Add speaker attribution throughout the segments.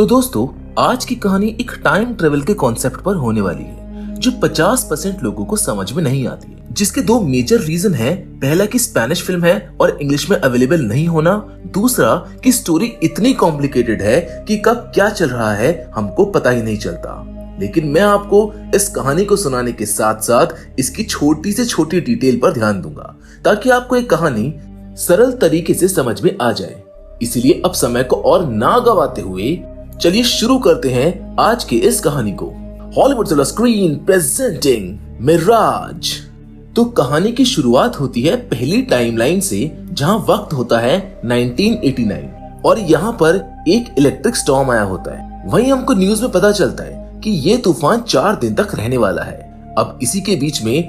Speaker 1: तो दोस्तों, आज की कहानी एक टाइम ट्रेवल के कॉन्सेप्ट पर होने वाली है जो 50% लोगों को समझ में नहीं आती है, जिसके दो मेजर रीजन है। पहला कि स्पेनिश फिल्म है और इंग्लिश में अवेलेबल नहीं होना। दूसरा कि स्टोरी इतनी कॉम्प्लिकेटेड है कि कब क्या चल रहा है हमको पता ही नहीं चलता। लेकिन मैं आपको इस कहानी को सुनाने के साथ साथ इसकी छोटी से छोटी डिटेल पर ध्यान दूंगा ताकि आपको एक कहानी सरल तरीके से समझ में आ जाए। इसलिए अब समय को और ना गवाते हुए चलिए शुरू करते हैं आज के इस कहानी को। Hollywood silver screen presenting Mirage. तो कहानी की शुरुआत होती है पहली टाइमलाइन से, जहां वक्त होता है 1989 और यहाँ पर एक इलेक्ट्रिक स्टॉर्म आया होता है। वहीं हमको न्यूज में पता चलता है कि ये तूफान 4 दिन तक रहने वाला है। अब इसी के बीच में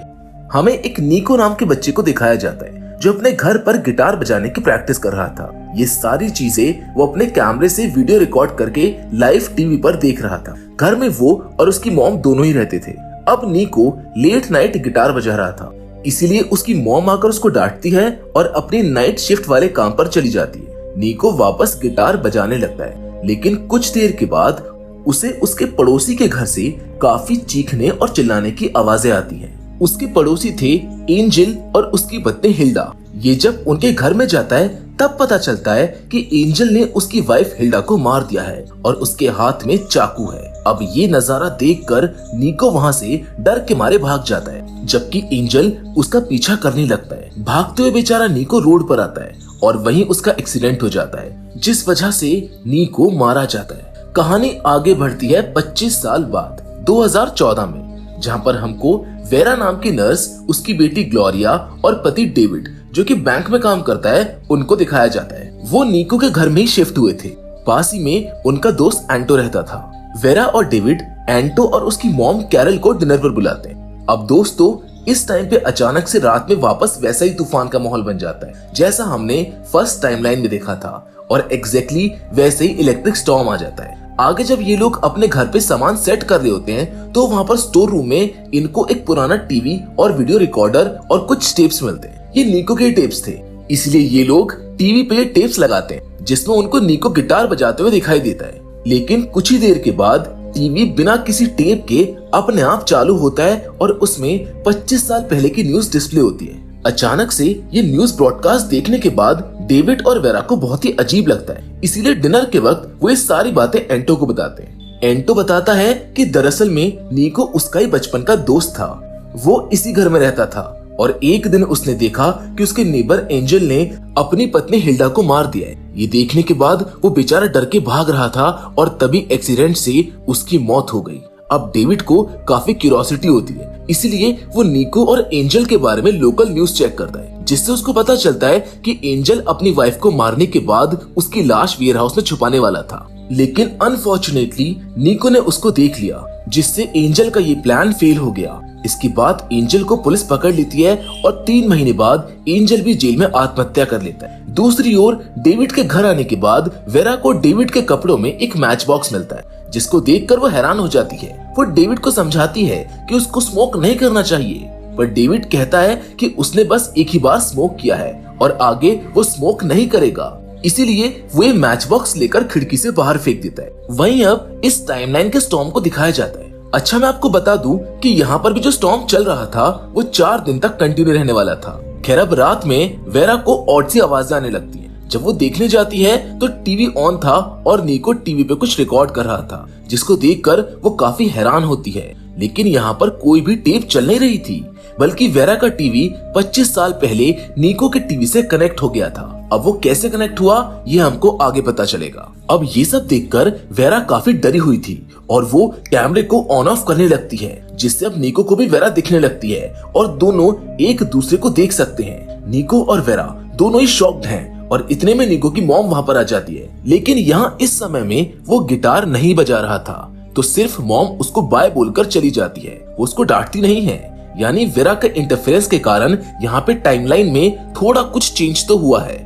Speaker 1: हमें एक निको नाम के बच्चे को दिखाया जाता है जो अपने घर पर गिटार बजाने की प्रैक्टिस कर रहा था। ये सारी चीजें वो अपने कैमरे से वीडियो रिकॉर्ड करके लाइव टीवी पर देख रहा था। घर में वो और उसकी मॉम दोनों ही रहते थे। अब निको लेट नाइट गिटार बजा रहा था, इसीलिए उसकी मॉम आकर उसको डांटती है और अपनी नाइट शिफ्ट वाले काम पर चली जाती है। निको वापस गिटार बजाने लगता है, लेकिन कुछ देर के बाद उसे उसके पड़ोसी के घर से काफी चीखने और चिल्लाने की आवाजें आती हैं। उसके पड़ोसी थे एंजल और उसकी पत्नी हिल्डा। ये जब उनके घर में जाता है तब पता चलता है कि एंजल ने उसकी वाइफ हिल्डा को मार दिया है और उसके हाथ में चाकू है। अब ये नजारा देखकर निको वहाँ से डर के मारे भाग जाता है, जबकि एंजल उसका पीछा करने लगता है। भागते हुए बेचारा निको रोड पर आता है और वहीं उसका एक्सीडेंट हो जाता है, जिस वजह से निको मारा जाता है। कहानी आगे बढ़ती है 25 साल बाद 2014 में, जहाँ पर हमको वेरा नाम की नर्स, उसकी बेटी ग्लोरिया और पति डेविड जो कि बैंक में काम करता है, उनको दिखाया जाता है। वो निको के घर में ही शिफ्ट हुए थे। पास ही में उनका दोस्त एंटो रहता था। वेरा और डेविड एंटो और उसकी मॉम कैरल को डिनर पर बुलाते हैं। अब दोस्तों, इस टाइम पे अचानक से रात में वापस वैसा ही तूफान का माहौल बन जाता है जैसा हमने फर्स्ट टाइमलाइन में देखा था, और एग्जैक्टली वैसे ही इलेक्ट्रिक स्टॉर्म आ जाता है। आगे जब ये लोग अपने घर पे सामान सेट कर रहे होते हैं तो वहाँ पर स्टोर रूम में इनको एक पुराना टीवी और वीडियो रिकॉर्डर और कुछ टेप्स मिलते हैं। ये निको के टेप्स थे, इसलिए ये लोग टीवी पे टेप्स लगाते हैं जिसमें उनको निको गिटार बजाते हुए दिखाई देता है। लेकिन कुछ ही देर के बाद टीवी बिना किसी टेप के अपने आप चालू होता है और उसमें 25 साल पहले की न्यूज डिस्प्ले होती है। अचानक से ये न्यूज ब्रॉडकास्ट देखने के बाद डेविड और वेरा को बहुत ही अजीब लगता है, इसीलिए डिनर के वक्त वो ये सारी बातें एंटो को बताते हैं। एंटो बताता है कि दरअसल में निको उसका ही बचपन का दोस्त था। वो इसी घर में रहता था और एक दिन उसने देखा कि उसके नेबर एंजल ने अपनी पत्नी हिल्डा को मार दिया है। ये देखने के बाद वो बेचारा डर के भाग रहा था और तभी एक्सीडेंट से उसकी मौत हो गई। अब डेविड को काफी क्यूरियोसिटी होती है, इसलिए वो निको और एंजल के बारे में लोकल न्यूज चेक करता है, जिससे उसको पता चलता है कि एंजल अपनी वाइफ को मारने के बाद उसकी लाश वेयर हाउस में छुपाने वाला था। लेकिन अनफॉर्चुनेटली निको ने उसको देख लिया, जिससे एंजल का ये प्लान फेल हो गया। इसके बाद एंजल को पुलिस पकड़ लेती है और 3 महीने बाद एंजल भी जेल में आत्महत्या कर लेता है। दूसरी ओर डेविड के घर आने के बाद वेरा को डेविड के कपड़ों में एक मैच बॉक्स मिलता है, जिसको देखकर वो हैरान हो जाती है। वो डेविड को समझाती है कि उसको स्मोक नहीं करना चाहिए, पर डेविड कहता है कि उसने बस एक ही बार स्मोक किया है और आगे वो स्मोक नहीं करेगा, इसीलिए वो ये मैच बॉक्स लेकर खिड़की से बाहर फेंक देता है। वहीं अब इस टाइमलाइन के स्टॉर्म को दिखाया जाता है। अच्छा, मैं आपको बता दूं कि यहाँ पर भी जो स्टॉर्म चल रहा था वो 4 दिन तक कंटिन्यू रहने वाला था। खैर, अब रात में वेरा को ऑड सी आवाजें आने लगती है। जब वो देखने जाती है तो टीवी ऑन था और निको टीवी पे कुछ रिकॉर्ड कर रहा था, जिसको देखकर वो काफी हैरान होती है। लेकिन यहाँ पर कोई भी टेप चल नहीं रही थी, बल्कि वेरा का टीवी 25 साल पहले निको के टीवी से कनेक्ट हो गया था। अब वो कैसे कनेक्ट हुआ ये हमको आगे पता चलेगा। अब ये सब देखकर वेरा काफी डरी हुई थी और वो कैमरे को ऑन ऑफ करने लगती है, जिससे अब निको को भी वेरा दिखने लगती है और दोनों एक दूसरे को देख सकते हैं। निको और वेरा दोनों ही शॉक्ड हैं और इतने में निको की मॉम वहाँ पर आ जाती है। लेकिन यहाँ इस समय में वो गिटार नहीं बजा रहा था, तो सिर्फ मॉम उसको बाय बोलकर चली जाती है, वो उसको डांटती नहीं है। यानी वेरा के इंटरफेरेंस के कारण यहाँ पे टाइमलाइन में थोड़ा कुछ चेंज तो हुआ है।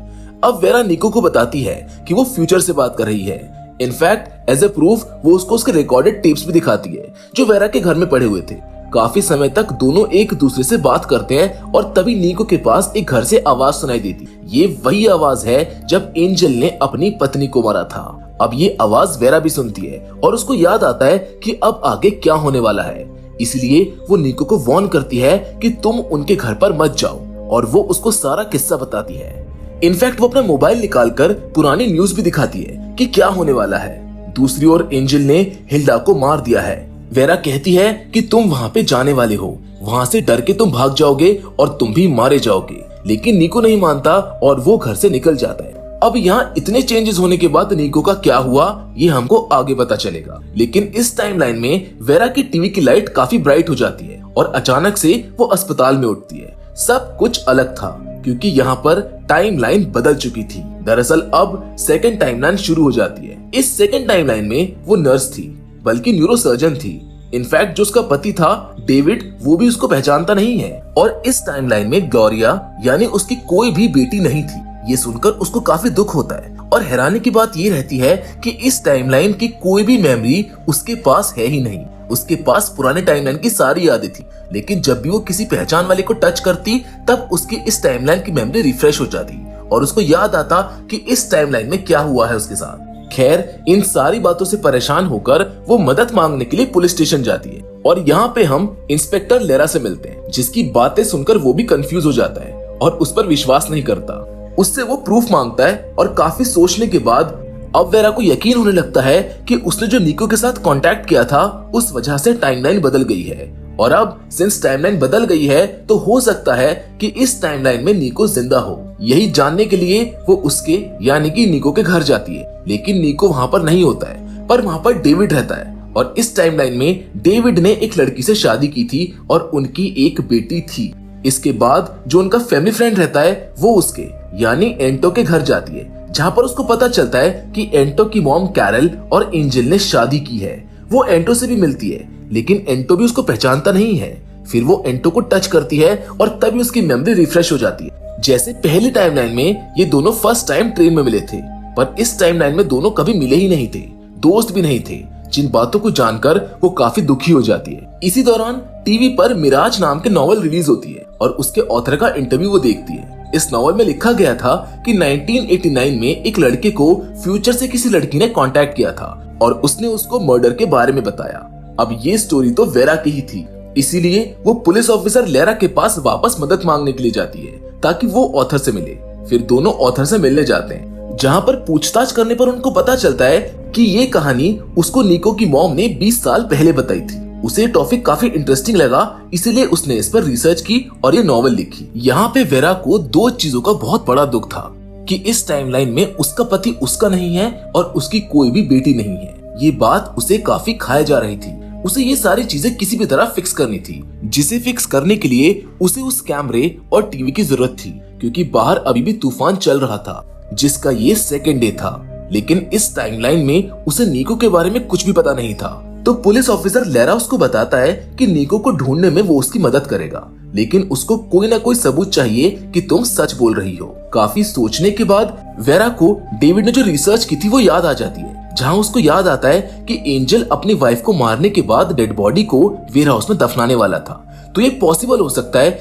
Speaker 1: अब वेरा निको को बताती है कि वो फ्यूचर से बात कर रही है। इनफैक्ट एज ए प्रूफ वो उसको उसके रिकॉर्डेड टेप्स भी दिखाती है जो वेरा के घर में पड़े हुए थे। काफी समय तक दोनों एक दूसरे से बात करते हैं और तभी निको के पास एक घर से आवाज सुनाई देती। ये वही आवाज है जब एंजल ने अपनी पत्नी को मारा था। अब ये आवाज वेरा भी सुनती है और उसको याद आता है कि अब आगे क्या होने वाला है। इसलिए वो निको को वार्न करती है कि तुम उनके घर पर मत जाओ, और वो उसको सारा किस्सा बताती है। इनफैक्ट वो अपना मोबाइल निकालकर पुरानी न्यूज भी दिखाती है कि क्या होने वाला है। दूसरी ओर एंजल ने हिल्डा को मार दिया है। वेरा कहती है कि तुम वहाँ पे जाने वाले हो, वहाँ से डर के तुम भाग जाओगे और तुम भी मारे जाओगे। लेकिन निको नहीं मानता और वो घर से निकल जाता है। अब यहाँ इतने चेंजेस होने के बाद निको का क्या हुआ ये हमको आगे पता चलेगा। लेकिन इस टाइमलाइन में वेरा की टीवी की लाइट काफी ब्राइट हो जाती है और अचानक से वो अस्पताल में उठती है। सब कुछ अलग था क्योंकि यहाँ पर टाइमलाइन बदल चुकी थी। दरअसल अब सेकंड टाइमलाइन शुरू हो जाती है। इस सेकंड टाइमलाइन में वो नर्स थी, बल्कि न्यूरोसर्जन थी। इनफैक्ट जो उसका पति था डेविड, वो भी उसको पहचानता नहीं है। और इस टाइमलाइन में ग्लोरिया यानी उसकी कोई भी बेटी नहीं थी। ये सुनकर उसको काफी दुख होता है और हैरानी की बात ये रहती है कि इस टाइमलाइन की कोई भी मेमोरी उसके पास है ही नहीं। उसके पास पुराने टाइमलाइन की सारी यादें थी, लेकिन जब भी वो किसी पहचान वाले को टच करती तब उसकी इस टाइमलाइन की मेमोरी रिफ्रेश हो जाती और उसको याद आता कि इस टाइमलाइन में क्या हुआ है उसके साथ। खैर, इन सारी बातों से परेशान होकर वो मदद मांगने के लिए पुलिस स्टेशन जाती है और यहाँ पे हम इंस्पेक्टर लेरा से मिलते हैं, जिसकी बातें सुनकर वो भी कंफ्यूज हो जाता है और उस पर विश्वास नहीं करता। उससे वो प्रूफ मांगता है और काफी सोचने के बाद अब वेरा को यकीन होने लगता है कि उसने जो निको के साथ कांटेक्ट किया था उस वजह से टाइमलाइन बदल गई है। और अब सिंस टाइमलाइन बदल गई है तो हो सकता है कि इस टाइमलाइन में निको जिंदा हो। यही जानने के लिए वो उसके यानी कि निको के घर जाती है, लेकिन निको वहाँ पर नहीं होता है, पर वहाँ पर डेविड रहता है। और इस टाइमलाइन में डेविड ने एक लड़की से शादी की थी और उनकी एक बेटी थी। इसके बाद जो उनका फैमिली फ्रेंड रहता है वो उसके यानी एंटो के घर जाती है, जहाँ पर उसको पता चलता है कि एंटो की मॉम कैरल और एंजल ने शादी की है। वो एंटो से भी मिलती है, लेकिन एंटो भी उसको पहचानता नहीं है। फिर वो एंटो को टच करती है और तभी उसकी मेमोरी रिफ्रेश हो जाती है। जैसे पहले टाइमलाइन में ये दोनों फर्स्ट टाइम ट्रेन में मिले थे, पर इस टाइमलाइन में दोनों कभी मिले ही नहीं थे, दोस्त भी नहीं थे, जिन बातों को जानकर वो काफी दुखी हो जाती है। इसी दौरान टीवी पर मिराज नाम के नॉवल रिलीज होती है और उसके ऑथर का इंटरव्यू वो देखती है। इस नॉवल में लिखा गया था कि 1989 में एक लड़के को फ्यूचर से किसी लड़की ने कांटेक्ट किया था और उसने उसको मर्डर के बारे में बताया। अब ये स्टोरी तो वेरा की ही थी, इसीलिए वो पुलिस ऑफिसर लेरा के पास वापस मदद मांगने के लिए जाती है ताकि वो ऑथर से मिले। फिर दोनों ऑथर से मिलने जाते हैं, जहाँ पर पूछताछ करने पर उनको पता चलता है कि ये कहानी उसको निको की मॉम ने 20 साल पहले बताई थी। उसे टॉपिक काफी इंटरेस्टिंग लगा, इसीलिए उसने इस पर रिसर्च की और ये नॉवल लिखी। यहाँ पे वेरा को दो चीजों का बहुत बड़ा दुख था कि इस टाइमलाइन में उसका पति उसका नहीं है और उसकी कोई भी बेटी नहीं है। ये बात उसे काफी खाए जा रही थी। उसे ये सारी चीजें किसी भी तरह फिक्स करनी थी, जिसे फिक्स करने के लिए उसे उस कैमरे और टीवी की जरूरत थी, क्योंकि बाहर अभी भी तूफान चल रहा था, जिसका ये सेकेंड डे था। लेकिन इस टाइमलाइन में उसे निको के बारे में कुछ भी पता नहीं था। तो पुलिस ऑफिसर लेरा उसको बताता है कि निको को ढूंढने में वो उसकी मदद करेगा, लेकिन उसको कोई ना कोई सबूत चाहिए कि तुम सच बोल रही हो। काफी सोचने के बाद वेरा को डेविड ने जो रिसर्च की थी वो याद आ जाती है, जहाँ उसको याद आता है कि एंजल अपनी वाइफ को मारने के बाद डेड बॉडी को वेयर हाउस में दफनाने वाला था। तो ये पॉसिबल हो सकता है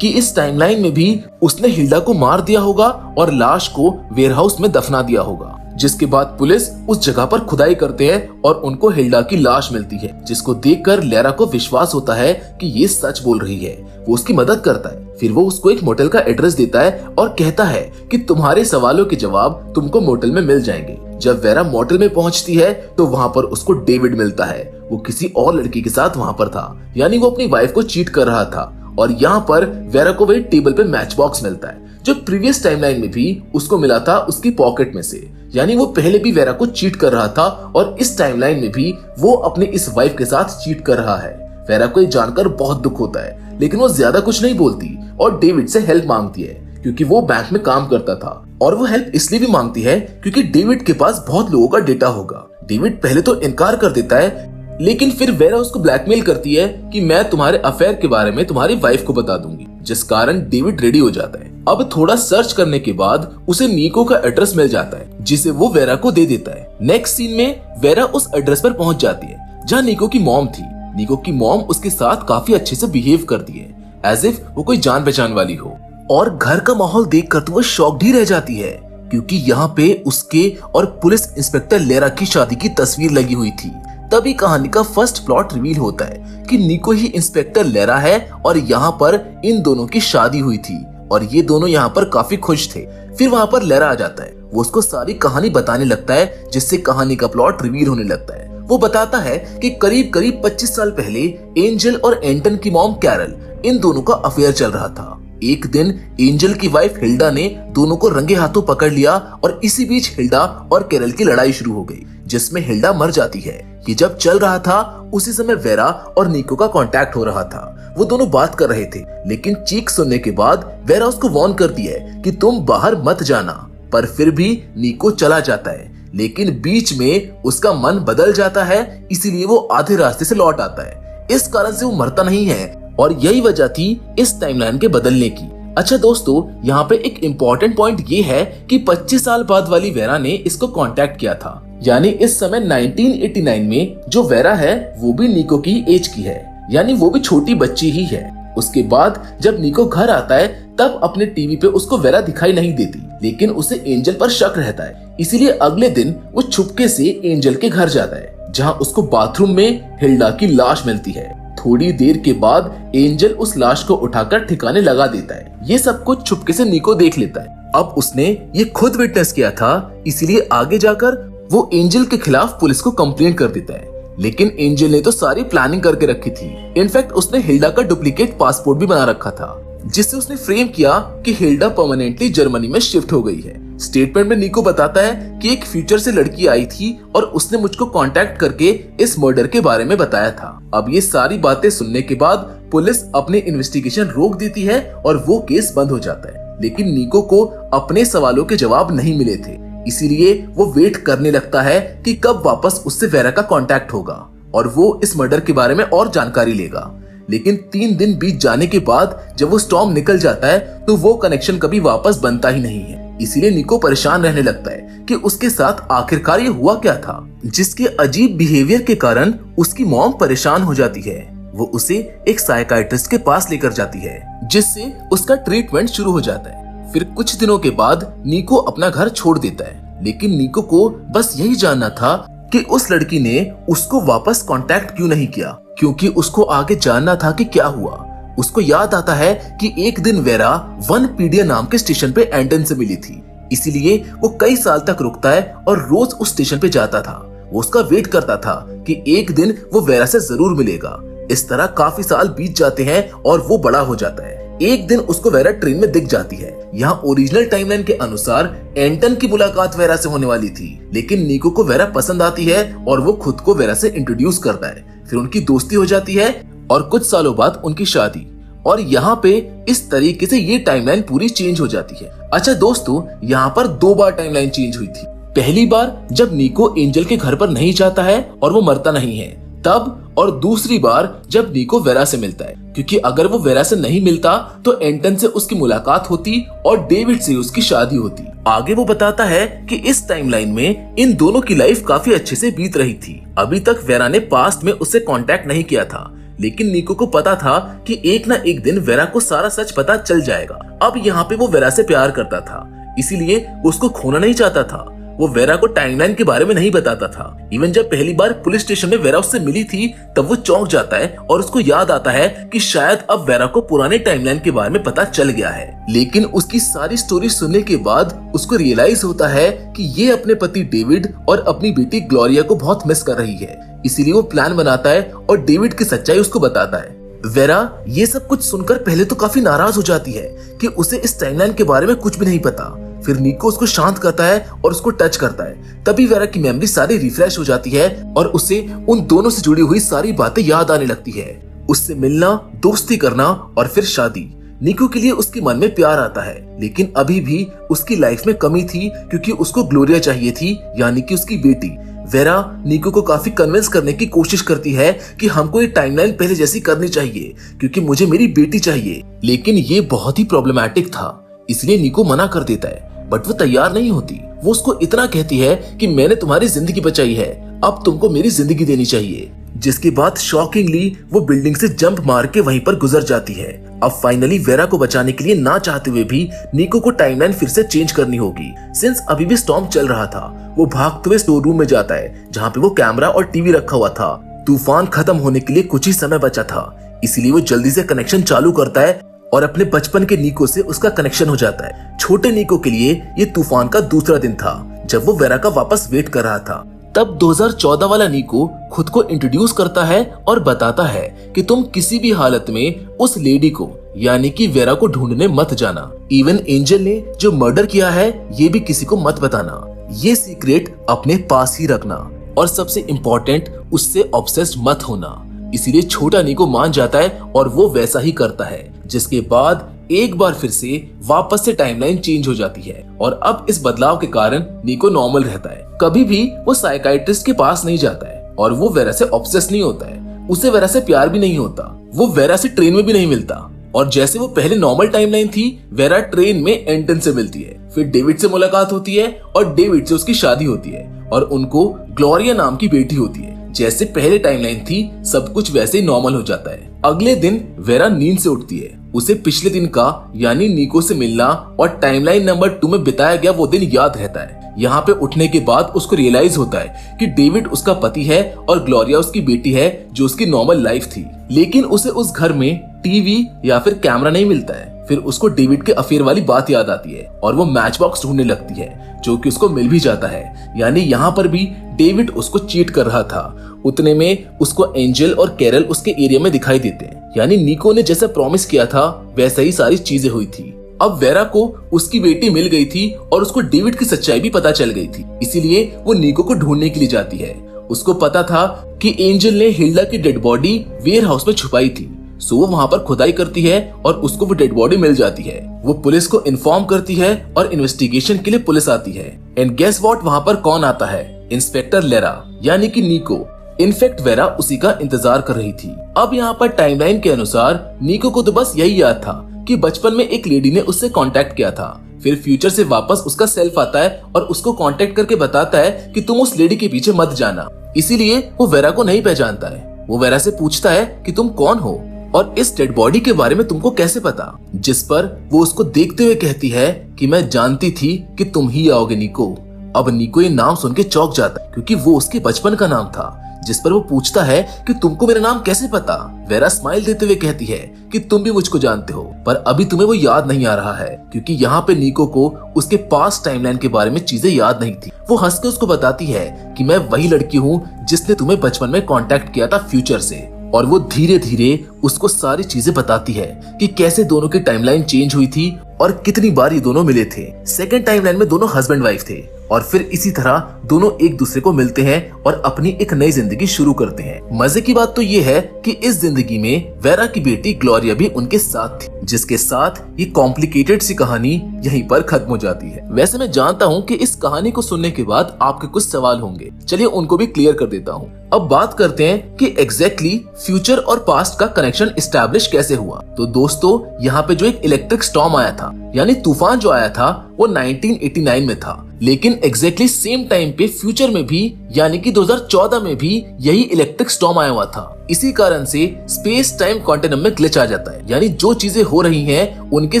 Speaker 1: कि इस टाइमलाइन में भी उसने हिल्डा को मार दिया होगा और लाश को वेयर हाउस में दफना दिया होगा। जिसके बाद पुलिस उस जगह पर खुदाई करते हैं और उनको हिल्डा की लाश मिलती है, जिसको देखकर लेरा को विश्वास होता है कि ये सच बोल रही है। वो उसकी मदद करता है। फिर वो उसको एक मोटेल का एड्रेस देता है और कहता है कि तुम्हारे सवालों के जवाब तुमको मोटेल में मिल जाएंगे। जब वेरा मोटेल में पहुंचती है तो वहाँ पर उसको डेविड मिलता है। वो किसी और लड़की के साथ वहाँ पर था, यानी वो अपनी वाइफ को चीट कर रहा था। और यहाँ पर वेरा को वही टेबल पे मैच बॉक्स मिलता है, जो प्रीवियस टाइमलाइन में भी उसको मिला था उसकी पॉकेट में से। यानी वो पहले भी वेरा को चीट कर रहा था और इस टाइमलाइन में भी वो अपने इस वाइफ के साथ चीट कर रहा है। वेरा को ये जानकर बहुत दुख होता है, लेकिन वो ज्यादा कुछ नहीं बोलती और डेविड से हेल्प मांगती है, क्योंकि वो बैंक में काम करता था। और वो हेल्प इसलिए भी मांगती है क्योंकि डेविड के पास बहुत लोगों का डेटा होगा। डेविड पहले तो इनकार कर देता है, लेकिन फिर वेरा उसको ब्लैकमेल करती है कि मैं तुम्हारे अफेयर के बारे में तुम्हारी वाइफ को बता दूंगी, जिस कारण डेविड रेडी हो जाता है। अब थोड़ा सर्च करने के बाद उसे निको का एड्रेस मिल जाता है, जिसे वो वेरा को दे देता है। नेक्स्ट सीन में वेरा उस एड्रेस पर पहुंच जाती है जहाँ निको की मॉम थी। निको की मॉम उसके साथ काफी अच्छे से बिहेव करती है, एज इफ वो कोई जान पहचान वाली हो। और घर का माहौल देखकर तो वो शॉक्ड ही रह जाती है, क्योंकि यहाँ पे उसके और पुलिस इंस्पेक्टर लेरा की शादी की तस्वीर लगी हुई थी। तभी कहानी का फर्स्ट प्लॉट रिवील होता है कि निको ही इंस्पेक्टर लेरा है और यहाँ पर इन दोनों की शादी हुई थी और ये दोनों यहाँ पर काफी खुश थे। फिर वहाँ पर लेरा आ जाता है, वो उसको सारी कहानी बताने लगता है, जिससे कहानी का प्लॉट रिवील होने लगता है। वो बताता है कि करीब 25 साल पहले एंजल और एंटन की मॉम कैरल, इन दोनों का अफेयर चल रहा था। एक दिन एंजल की वाइफ हिल्डा ने दोनों को रंगे हाथों पकड़ लिया और इसी बीच हिल्डा और कैरल की लड़ाई शुरू हो गई, जिसमें हिल्डा मर जाती है। ये जब चल रहा था उसी समय वेरा और निको का कांटेक्ट हो रहा था। वो दोनों बात कर रहे थे, लेकिन चीख सुनने के बाद वेरा उसको वार्न करती है कि तुम बाहर मत जाना, पर फिर भी निको चला जाता है। लेकिन बीच में उसका मन बदल जाता है, इसीलिए वो आधे रास्ते से लौट आता है। इस कारण से वो मरता नहीं है और यही वजह थी इस टाइमलाइन के बदलने की। अच्छा दोस्तों, यहाँ पे एक इम्पोर्टेंट पॉइंट ये है कि 25 साल बाद वाली वेरा ने इसको कांटेक्ट किया था, यानी इस समय 1989 में जो वेरा है वो भी निको की एज की है, यानी वो भी छोटी बच्ची ही है। उसके बाद जब निको घर आता है तब अपने टीवी पे उसको वेरा दिखाई नहीं देती, लेकिन उसे एंजल पर शक रहता है। इसीलिए अगले दिन वो छुपके से एंजल के घर जाता है, जहाँ उसको बाथरूम में हिल्डा की लाश मिलती है। थोड़ी देर के बाद एंजल उस लाश को उठाकर ठिकाने लगा देता है। ये सब कुछ छुपके से निको देख लेता है। अब उसने ये खुद विटनेस किया था, इसीलिए आगे जाकर वो एंजल के खिलाफ पुलिस को कंप्लेंट कर देता है। लेकिन एंजल ने तो सारी प्लानिंग करके रखी थी। इनफैक्ट उसने हिल्डा का डुप्लीकेट पासपोर्ट भी बना रखा था, जिससे उसने फ्रेम किया कि हिल्डा परमानेंटली जर्मनी में शिफ्ट हो गई है। स्टेटमेंट में निको बताता है कि एक फ्यूचर से लड़की आई थी और उसने मुझको कांटेक्ट करके इस मर्डर के बारे में बताया था। अब ये सारी बातें सुनने के बाद पुलिस अपने इन्वेस्टिगेशन रोक देती है और वो केस बंद हो जाता है। लेकिन निको को अपने सवालों के जवाब नहीं मिले थे, इसीलिए वो वेट करने लगता है कि कब वापस उससे वेरा का कांटेक्ट होगा और वो इस मर्डर के बारे में और जानकारी लेगा। लेकिन 3 दिन बीत जाने के बाद जब वो स्टॉर्म निकल जाता है तो वो कनेक्शन कभी वापस बनता ही नहीं है। इसीलिए निको परेशान रहने लगता है कि उसके साथ आखिरकार ये हुआ क्या था, जिसके अजीब बिहेवियर के कारण उसकी मॉम परेशान हो जाती है। वो उसे एक साइकियाट्रिस्ट के पास लेकर जाती है, जिससे उसका ट्रीटमेंट शुरू हो जाता है। फिर कुछ दिनों के बाद निको अपना घर छोड़ देता है, लेकिन निको को बस यही जानना था कि उस लड़की ने उसको वापस कांटेक्ट क्यों नहीं किया, क्योंकि उसको आगे जानना था कि क्या हुआ। उसको याद आता है कि एक दिन वेरा वनपीडिया नाम के स्टेशन पे एंटन से मिली थी, इसीलिए वो कई साल तक रुकता है और रोज उस स्टेशन पे जाता था। वो उसका वेट करता था कि एक दिन वो वेरा से जरूर मिलेगा। इस तरह काफी साल बीत जाते हैं और वो बड़ा हो जाता है। एक दिन उसको वेरा ट्रेन में दिख जाती है। यहाँ ओरिजिनल टाइमलाइन के अनुसार एंटन की मुलाकात वेरा से होने वाली थी, लेकिन निको को वेरा पसंद आती है और वो खुद को वेरा से इंट्रोड्यूस करता है। फिर उनकी दोस्ती हो जाती है और कुछ सालों बाद उनकी शादी। और यहाँ पे इस तरीके से ये टाइमलाइन पूरी चेंज हो जाती है। अच्छा दोस्तों, यहाँ पर 2 बार टाइमलाइन चेंज हुई थी। पहली बार जब निको एंजल के घर पर नहीं जाता है और वो मरता नहीं है तब, और दूसरी बार जब निको वेरा से मिलता है, क्योंकि अगर वो वेरा से नहीं मिलता तो एंटन से उसकी मुलाकात होती और डेविड से उसकी शादी होती। आगे वो बताता है कि इस टाइमलाइन में इन दोनों की लाइफ काफी अच्छे से बीत रही थी। अभी तक वेरा ने पास्ट में उससे कांटेक्ट नहीं किया था, लेकिन निको को पता था कि एक ना एक दिन वेरा को सारा सच पता चल जाएगा। अब यहाँ पे वो वेरा से प्यार करता था, इसीलिए उसको खोना नहीं चाहता था। वो वेरा को टाइमलाइन के बारे में नहीं बताता था। इवन जब पहली बार पुलिस स्टेशन में वेरा उससे मिली थी तब वो चौंक जाता है और उसको याद आता है कि शायद अब वेरा को पुराने टाइमलाइन के बारे में पता चल गया है। लेकिन उसकी सारी स्टोरी सुनने के बाद उसको रियलाइज होता है कि ये अपने पति डेविड और अपनी बेटी ग्लोरिया को बहुत मिस कर रही है। इसीलिए वो प्लान बनाता है और डेविड की सच्चाई उसको बताता है। वेरा ये सब कुछ सुनकर पहले तो काफी नाराज हो जाती है कि उसे इस टाइमलाइन के बारे में कुछ भी नहीं पता। फिर निको उसको शांत करता है और उसको टच करता है। तभी वेरा की मेमोरी सारी रिफ्रेश हो जाती है और उसे उन दोनों से जुड़ी हुई सारी बातें याद आने लगती है। उससे मिलना, दोस्ती करना और फिर शादी। निको के लिए उसके मन में प्यार आता है, लेकिन अभी भी उसकी लाइफ में कमी थी क्योंकि उसको ग्लोरिया चाहिए थी, यानी कि उसकी बेटी। वेरा निको को काफी कन्विंस करने की कोशिश करती है कि हमको ये टाइमलाइन पहले जैसी करनी चाहिए क्योंकि मुझे मेरी बेटी चाहिए। लेकिन ये बहुत ही प्रॉब्लमैटिक था, इसलिए निको मना कर देता है, बट वो तैयार नहीं होती। वो उसको इतना कहती है कि मैंने तुम्हारी जिंदगी बचाई है, अब तुमको मेरी जिंदगी देनी चाहिए। जिसके बाद शॉकिंगली वो बिल्डिंग से जंप मार के वहीं पर गुजर जाती है। अब फाइनली वेरा को बचाने के लिए ना चाहते हुए भी निको को टाइमलाइन फिर से चेंज करनी होगी। सिंस अभी भी स्टॉर्म चल रहा था, वो भागते हुए स्टोर रूम में जाता है जहाँ पे वो कैमरा और टीवी रखा हुआ था। तूफान खत्म होने के लिए कुछ ही समय बचा था, इसीलिए वो जल्दी से कनेक्शन चालू करता है और अपने बचपन के निको से उसका कनेक्शन हो जाता है। छोटे निको के लिए ये तूफान का दूसरा दिन था जब वो वेरा का वापस वेट कर रहा था। तब 2014 वाला निको खुद को इंट्रोड्यूस करता है और बताता है कि तुम किसी भी हालत में उस लेडी को यानी कि वेरा को ढूंढने मत जाना। इवन एंजल ने जो मर्डर किया है ये भी किसी को मत बताना। ये सीक्रेट अपने पास ही रखना और सबसे इम्पोर्टेंट उससे ऑब्सेस्ड मत होना। इसीलिए छोटा निको मान जाता है और वो वैसा ही करता है, जिसके बाद एक बार फिर से वापस से टाइमलाइन चेंज हो जाती है। और अब इस बदलाव के कारण निको नॉर्मल रहता है, कभी भी वो साइकाइट्रिस्ट के पास नहीं जाता है और वो वेरा से ऑब्सेस नहीं होता है। उसे वेरा से प्यार भी नहीं होता, वो वेरा से ट्रेन में भी नहीं मिलता। और जैसे वो पहले नॉर्मल टाइमलाइन थी, वेरा ट्रेन में एंटन से मिलती है, फिर डेविड से मुलाकात होती है और डेविड से उसकी शादी होती है और उनको ग्लोरिया नाम की बेटी होती है। जैसे पहले टाइमलाइन थी, सब कुछ वैसे ही नॉर्मल हो जाता है। अगले दिन वेरा नींद से उठती है। उसे पिछले दिन का यानी निको से मिलना और टाइमलाइन नंबर 2 में बिताया गया वो दिन याद रहता है। यहाँ पे उठने के बाद उसको रियलाइज होता है कि डेविड उसका पति है और ग्लोरिया उसकी बेटी है जो उसकी नॉर्मल लाइफ थी। लेकिन उसे उस घर में टीवी या फिर कैमरा नहीं मिलता है। फिर उसको डेविड के अफेयर वाली बात याद आती है और वो मैच बॉक्स ढूंढने लगती है जो कि उसको मिल भी जाता है। यानी यहाँ पर भी डेविड उसको चीट कर रहा था। उतने में उसको एंजल और कैरल उसके एरिया में दिखाई देते हैं। यानी निको ने जैसा प्रॉमिस किया था वैसा ही सारी चीजें हुई थी। अब वेरा को उसकी बेटी मिल गई थी और उसको डेविड की सच्चाई भी पता चल गई थी, इसीलिए वो निको को ढूंढने के लिए जाती है। उसको पता था कि एंजल ने हिल्डा की डेड बॉडी वेयर हाउस में छुपाई थी, सो वो वहाँ पर खुदाई करती है और उसको वो डेड बॉडी मिल जाती है। वो पुलिस को इन्फॉर्म करती है और इन्वेस्टिगेशन के लिए पुलिस आती है। एंड गेस व्हाट, वहाँ पर कौन आता है? इंस्पेक्टर लेरा यानी कि निको। इनफैक्ट वेरा उसी का इंतजार कर रही थी। अब यहाँ पर टाइमलाइन के अनुसार निको को तो बस यही याद था कि बचपन में एक लेडी ने उससे कांटेक्ट किया था। फिर फ्यूचर से वापस उसका सेल्फ आता है और उसको कांटेक्ट करके बताता है कि तुम उस लेडी के पीछे मत जाना। इसीलिए वो वेरा को नहीं पहचानता है। वो वेरा से पूछता है कि तुम कौन हो और इस डेड बॉडी के बारे में तुमको कैसे पता? जिस पर वो उसको देखते हुए कहती है कि मैं जानती थी कि तुम ही आओगे निको। अब निको ये नाम सुन के चौंक जाता है क्योंकि वो उसके बचपन का नाम था। जिस पर वो पूछता है कि तुमको मेरा नाम कैसे पता? वेरा स्माइल देते हुए कहती है कि तुम भी मुझको जानते हो, पर अभी तुम्हें वो याद नहीं आ रहा है क्योंकि यहाँ पे निको को उसके पास्ट टाइमलाइन के बारे में चीजें याद नहीं थी। वो हंस के उसको बताती है कि मैं वही लड़की हूँ जिसने तुम्हें बचपन में कांटेक्ट किया था फ्यूचर से। और वो धीरे धीरे उसको सारी चीजें बताती है कि कैसे दोनों की टाइमलाइन चेंज हुई थी और कितनी बार ये दोनों मिले थे। सेकंड टाइमलाइन में दोनों हस्बैंड वाइफ थे और फिर इसी तरह दोनों एक दूसरे को मिलते हैं और अपनी एक नई जिंदगी शुरू करते हैं। मजे की बात तो ये है कि इस जिंदगी में वेरा की बेटी ग्लोरिया भी उनके साथ थी, जिसके साथ ये कॉम्प्लिकेटेड सी कहानी यहीं पर खत्म हो जाती है। वैसे मैं जानता हूँ कि इस कहानी को सुनने के बाद आपके कुछ सवाल होंगे, चलिए उनको भी क्लियर कर देता हूँ। अब बात करते हैं कि एग्जैक्टली फ्यूचर और पास्ट का कनेक्शन एस्टैब्लिश कैसे हुआ। तो दोस्तों, यहाँ पे जो एक इलेक्ट्रिक स्टॉर्म आया था यानी तूफान जो आया था वो 1989 में था, लेकिन एग्जैक्टली सेम टाइम पे फ्यूचर में भी यानी कि 2014 में भी यही इलेक्ट्रिक स्टॉर्म आया हुआ था। इसी कारण से स्पेस टाइम कॉन्टिनम में ग्लिच आ जाता है, यानी जो चीजें हो रही हैं उनके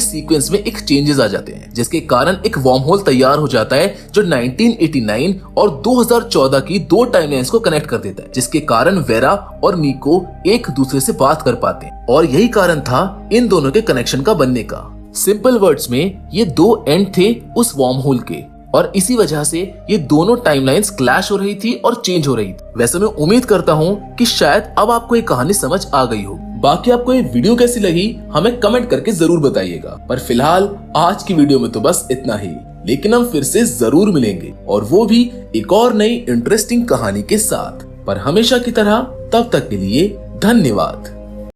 Speaker 1: सीक्वेंस में एक चेंजेस आ जाते हैं, जिसके कारण एक वर्म होल तैयार हो जाता है जो 1989 और 2014 की दो टाइमलाइंस को कनेक्ट कर देता है, जिसके कारण वेरा और निको एक दूसरे से बात कर पाते हैं। और यही कारण था इन दोनों के कनेक्शन का बनने का। सिंपल वर्ड्स में ये दो एंड थे उस वर्म होल के और इसी वजह से ये दोनों टाइमलाइंस क्लैश हो रही थी और चेंज हो रही थी। वैसे मैं उम्मीद करता हूँ कि शायद अब आपको ये कहानी समझ आ गई हो। बाकी आपको ये वीडियो कैसी लगी हमें कमेंट करके जरूर बताइएगा। पर फिलहाल आज की वीडियो में तो बस इतना ही, लेकिन हम फिर से जरूर मिलेंगे और वो भी एक और नई इंटरेस्टिंग कहानी के साथ। पर हमेशा की तरह तब तक के लिए धन्यवाद।